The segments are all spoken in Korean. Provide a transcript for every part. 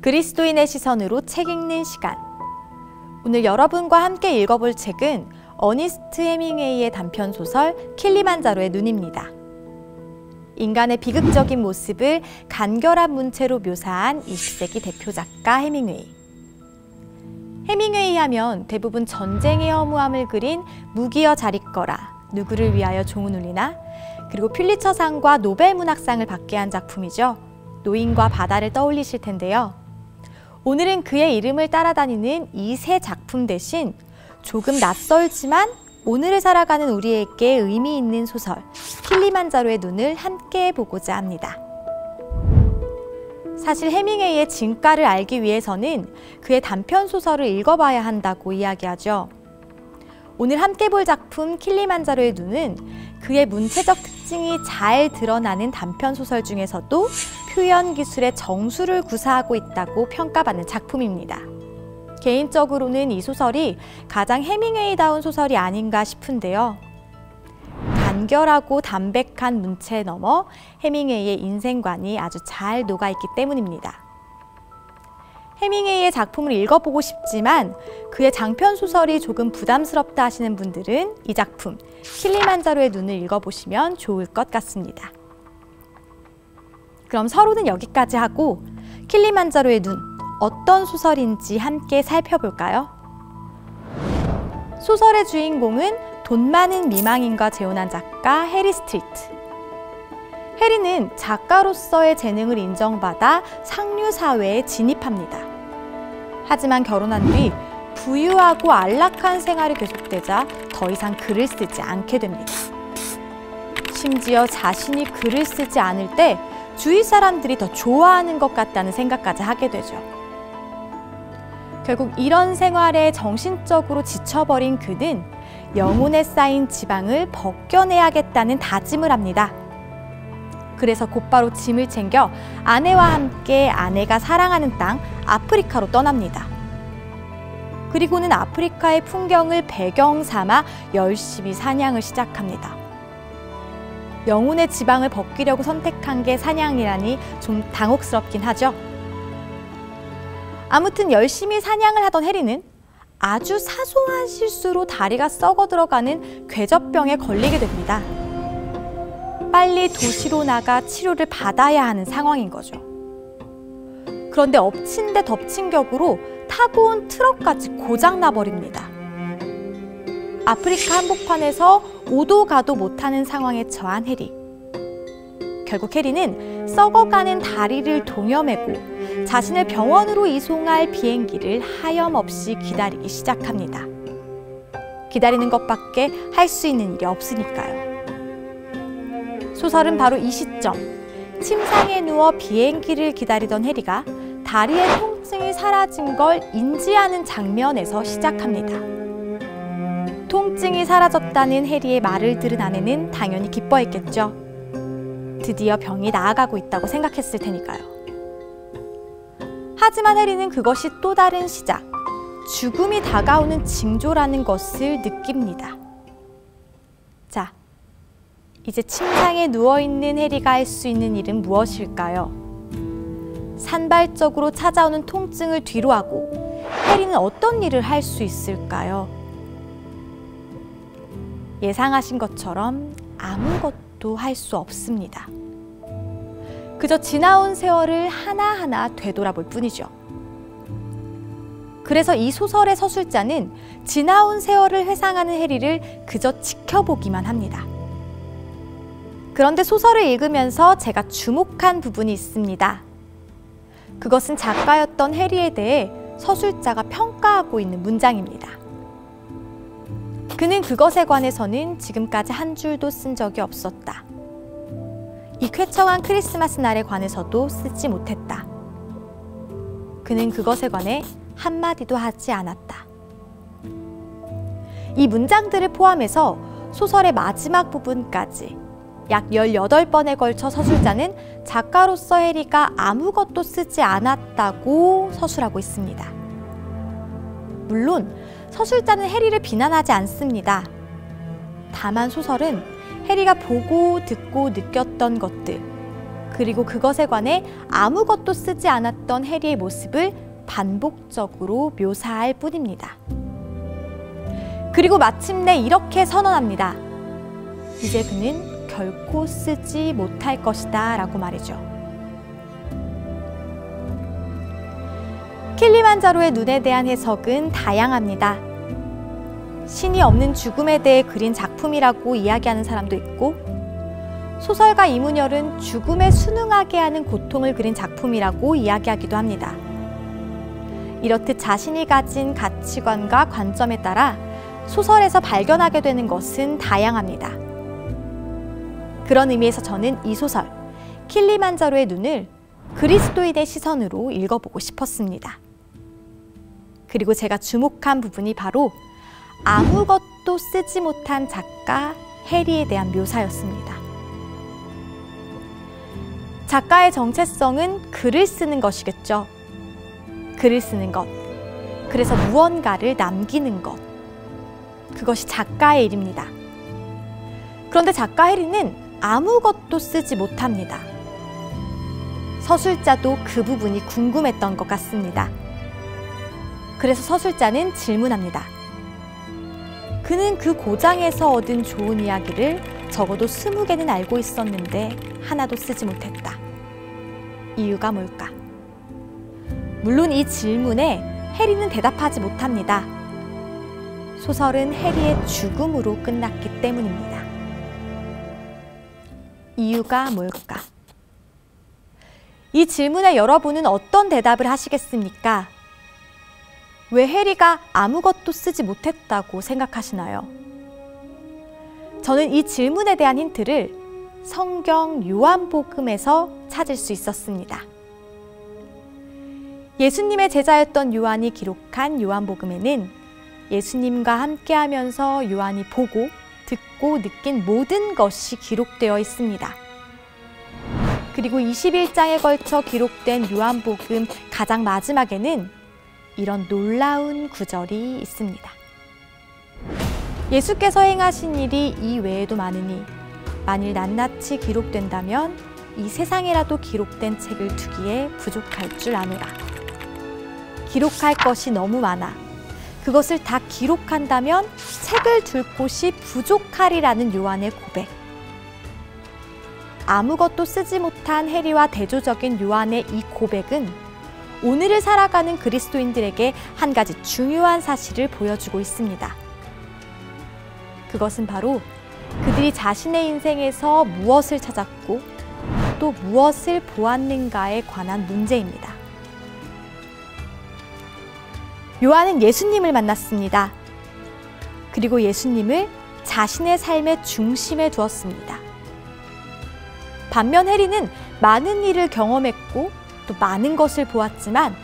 그리스도인의 시선으로 책 읽는 시간. 오늘 여러분과 함께 읽어볼 책은 어니스트 해밍웨이의 단편소설 킬리만자로의 눈입니다. 인간의 비극적인 모습을 간결한 문체로 묘사한 20세기 대표 작가 해밍웨이. 해밍웨이 하면 대부분 전쟁의 허무함을 그린 무기여 잘 있거라, 누구를 위하여 종은 울리나, 그리고 퓰리처상과 노벨문학상을 받게 한 작품이죠. 노인과 바다를 떠올리실 텐데요. 오늘은 그의 이름을 따라다니는 이 세 작품 대신 조금 낯설지만 오늘을 살아가는 우리에게 의미 있는 소설 킬리만자로의 눈을 함께 보고자 합니다. 사실 해밍웨이의 진가를 알기 위해서는 그의 단편소설을 읽어봐야 한다고 이야기하죠. 오늘 함께 볼 작품 킬리만자로의 눈은 그의 문체적 특징이 잘 드러나는 단편소설 중에서도 표현 기술의 정수를 구사하고 있다고 평가받는 작품입니다. 개인적으로는 이 소설이 가장 해밍웨이다운 소설이 아닌가 싶은데요. 간결하고 담백한 문체에 넘어 해밍웨이의 인생관이 아주 잘 녹아있기 때문입니다. 해밍웨이의 작품을 읽어보고 싶지만 그의 장편소설이 조금 부담스럽다 하시는 분들은 이 작품 킬리만자로의 눈을 읽어보시면 좋을 것 같습니다. 그럼 서론은 여기까지 하고 킬리만자로의 눈, 어떤 소설인지 함께 살펴볼까요? 소설의 주인공은 돈 많은 미망인과 재혼한 작가 해리 스트리트. 해리는 작가로서의 재능을 인정받아 상류 사회에 진입합니다. 하지만 결혼한 뒤 부유하고 안락한 생활이 계속되자 더 이상 글을 쓰지 않게 됩니다. 심지어 자신이 글을 쓰지 않을 때 주위 사람들이 더 좋아하는 것 같다는 생각까지 하게 되죠. 결국 이런 생활에 정신적으로 지쳐버린 그는 영혼에 쌓인 지방을 벗겨내야겠다는 다짐을 합니다. 그래서 곧바로 짐을 챙겨 아내와 함께 아내가 사랑하는 땅 아프리카로 떠납니다. 그리고는 아프리카의 풍경을 배경 삼아 열심히 사냥을 시작합니다. 영혼의 지방을 벗기려고 선택한 게 사냥이라니 좀 당혹스럽긴 하죠. 아무튼 열심히 사냥을 하던 해리는 아주 사소한 실수로 다리가 썩어 들어가는 궤접병에 걸리게 됩니다. 빨리 도시로 나가 치료를 받아야 하는 상황인 거죠. 그런데 엎친 데 덮친 격으로 타고 온 트럭까지 고장나 버립니다. 아프리카 한복판에서 오도 가도 못하는 상황에 처한 해리. 결국 해리는 썩어가는 다리를 동여매고 자신을 병원으로 이송할 비행기를 하염없이 기다리기 시작합니다. 기다리는 것밖에 할 수 있는 일이 없으니까요. 소설은 바로 이 시점, 침상에 누워 비행기를 기다리던 해리가 다리의 통증이 사라진 걸 인지하는 장면에서 시작합니다. 통증이 사라졌다는 해리의 말을 들은 아내는 당연히 기뻐했겠죠. 드디어 병이 나아가고 있다고 생각했을 테니까요. 하지만 해리는 그것이 또 다른 시작, 죽음이 다가오는 징조라는 것을 느낍니다. 자, 이제 침상에 누워있는 해리가 할 수 있는 일은 무엇일까요? 산발적으로 찾아오는 통증을 뒤로하고 해리는 어떤 일을 할 수 있을까요? 예상하신 것처럼 아무것도 할 수 없습니다. 그저 지나온 세월을 하나하나 되돌아볼 뿐이죠. 그래서 이 소설의 서술자는 지나온 세월을 회상하는 해리를 그저 지켜보기만 합니다. 그런데 소설을 읽으면서 제가 주목한 부분이 있습니다. 그것은 작가였던 해리에 대해 서술자가 평가하고 있는 문장입니다. 그는 그것에 관해서는 지금까지 한 줄도 쓴 적이 없었다. 이 쾌청한 크리스마스 날에 관해서도 쓰지 못했다. 그는 그것에 관해 한마디도 하지 않았다. 이 문장들을 포함해서 소설의 마지막 부분까지 약 18번에 걸쳐 서술자는 작가로서 해리가 아무것도 쓰지 않았다고 서술하고 있습니다. 물론 서술자는 해리를 비난하지 않습니다. 다만 소설은 해리가 보고 듣고 느꼈던 것들, 그리고 그것에 관해 아무것도 쓰지 않았던 해리의 모습을 반복적으로 묘사할 뿐입니다. 그리고 마침내 이렇게 선언합니다. 이제 그는 결코 쓰지 못할 것이다 라고 말이죠. 킬리만자로의 눈에 대한 해석은 다양합니다. 신이 없는 죽음에 대해 그린 작품이라고 이야기하는 사람도 있고, 소설가 이문열은 죽음에 순응하게 하는 고통을 그린 작품이라고 이야기하기도 합니다. 이렇듯 자신이 가진 가치관과 관점에 따라 소설에서 발견하게 되는 것은 다양합니다. 그런 의미에서 저는 이 소설, 킬리만자로의 눈을 그리스도인의 시선으로 읽어보고 싶었습니다. 그리고 제가 주목한 부분이 바로 아무것도 쓰지 못한 작가 해리에 대한 묘사였습니다. 작가의 정체성은 글을 쓰는 것이겠죠. 글을 쓰는 것, 그래서 무언가를 남기는 것, 그것이 작가의 일입니다. 그런데 작가 해리는 아무것도 쓰지 못합니다. 서술자도 그 부분이 궁금했던 것 같습니다. 그래서 서술자는 질문합니다. 그는 그 고장에서 얻은 좋은 이야기를 적어도 20개는 알고 있었는데 하나도 쓰지 못했다. 이유가 뭘까? 물론 이 질문에 해리는 대답하지 못합니다. 소설은 해리의 죽음으로 끝났기 때문입니다. 이유가 뭘까? 이 질문에 여러분은 어떤 대답을 하시겠습니까? 왜 해리가 아무것도 쓰지 못했다고 생각하시나요? 저는 이 질문에 대한 힌트를 성경 요한복음에서 찾을 수 있었습니다. 예수님의 제자였던 요한이 기록한 요한복음에는 예수님과 함께하면서 요한이 보고 듣고 느낀 모든 것이 기록되어 있습니다. 그리고 21장에 걸쳐 기록된 요한복음 가장 마지막에는 이런 놀라운 구절이 있습니다. 예수께서 행하신 일이 이 외에도 많으니 만일 낱낱이 기록된다면 이 세상에라도 기록된 책을 두기에 부족할 줄 아노라. 기록할 것이 너무 많아 그것을 다 기록한다면 책을 둘 곳이 부족하리라는 요한의 고백. 아무것도 쓰지 못한 해리와 대조적인 요한의 이 고백은 오늘을 살아가는 그리스도인들에게 한 가지 중요한 사실을 보여주고 있습니다. 그것은 바로 그들이 자신의 인생에서 무엇을 찾았고 또 무엇을 보았는가에 관한 문제입니다. 요한은 예수님을 만났습니다. 그리고 예수님을 자신의 삶의 중심에 두었습니다. 반면 해리는 많은 일을 경험했고 또 많은 것을 보았지만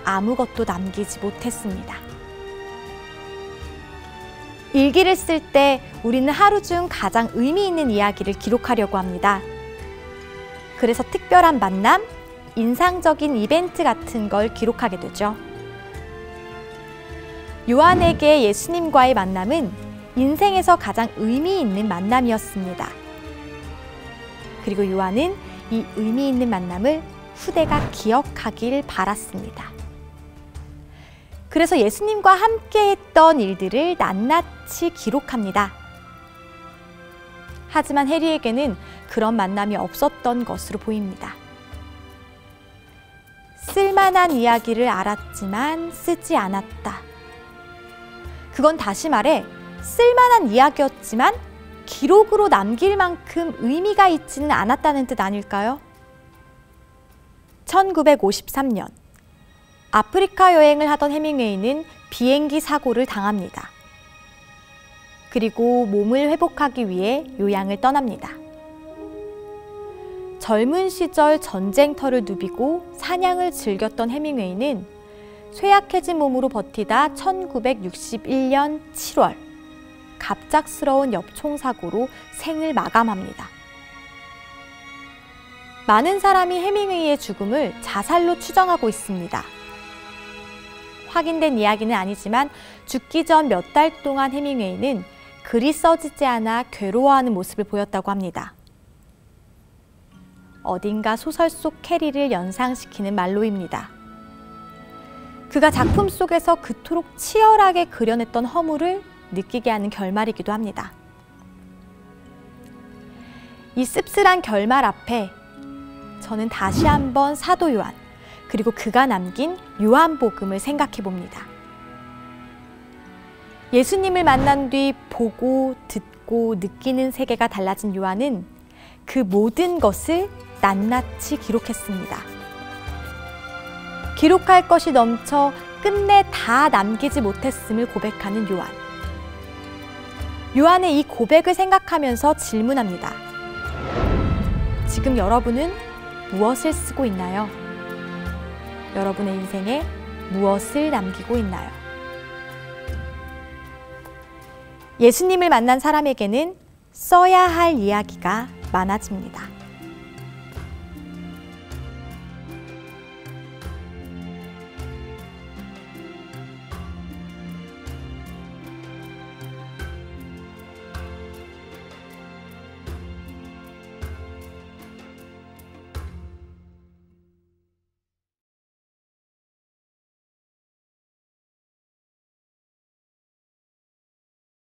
아무것도 남기지 못했습니다. 일기를 쓸 때 우리는 하루 중 가장 의미 있는 이야기를 기록하려고 합니다. 그래서 특별한 만남, 인상적인 이벤트 같은 걸 기록하게 되죠. 요한에게 예수님과의 만남은 인생에서 가장 의미 있는 만남이었습니다. 그리고 요한은 이 의미 있는 만남을 후대가 기억하길 바랐습니다. 그래서 예수님과 함께 했던 일들을 낱낱이 기록합니다. 하지만 해리에게는 그런 만남이 없었던 것으로 보입니다. 쓸만한 이야기를 알았지만 쓰지 않았다. 그건 다시 말해 쓸만한 이야기였지만 기록으로 남길 만큼 의미가 있지는 않았다는 뜻 아닐까요? 1953년 아프리카 여행을 하던 해밍웨이는 비행기 사고를 당합니다. 그리고 몸을 회복하기 위해 요양을 떠납니다. 젊은 시절 전쟁터를 누비고 사냥을 즐겼던 해밍웨이는 쇠약해진 몸으로 버티다 1961년 7월 갑작스러운 엽총사고로 생을 마감합니다. 많은 사람이 해밍웨이의 죽음을 자살로 추정하고 있습니다. 확인된 이야기는 아니지만 죽기 전 몇 달 동안 해밍웨이는 글이 써지지 않아 괴로워하는 모습을 보였다고 합니다. 어딘가 소설 속 캐리를 연상시키는 말로입니다. 그가 작품 속에서 그토록 치열하게 그려냈던 허물을 느끼게 하는 결말이기도 합니다. 이 씁쓸한 결말 앞에 저는 다시 한번 사도 요한, 그리고 그가 남긴 요한복음을 생각해 봅니다. 예수님을 만난 뒤 보고, 듣고, 느끼는 세계가 달라진 요한은 그 모든 것을 낱낱이 기록했습니다. 기록할 것이 넘쳐 끝내 다 남기지 못했음을 고백하는 요한. 요한의 이 고백을 생각하면서 질문합니다. 지금 여러분은 무엇을 쓰고 있나요? 여러분의 인생에 무엇을 남기고 있나요? 예수님을 만난 사람에게는 써야 할 이야기가 많아집니다.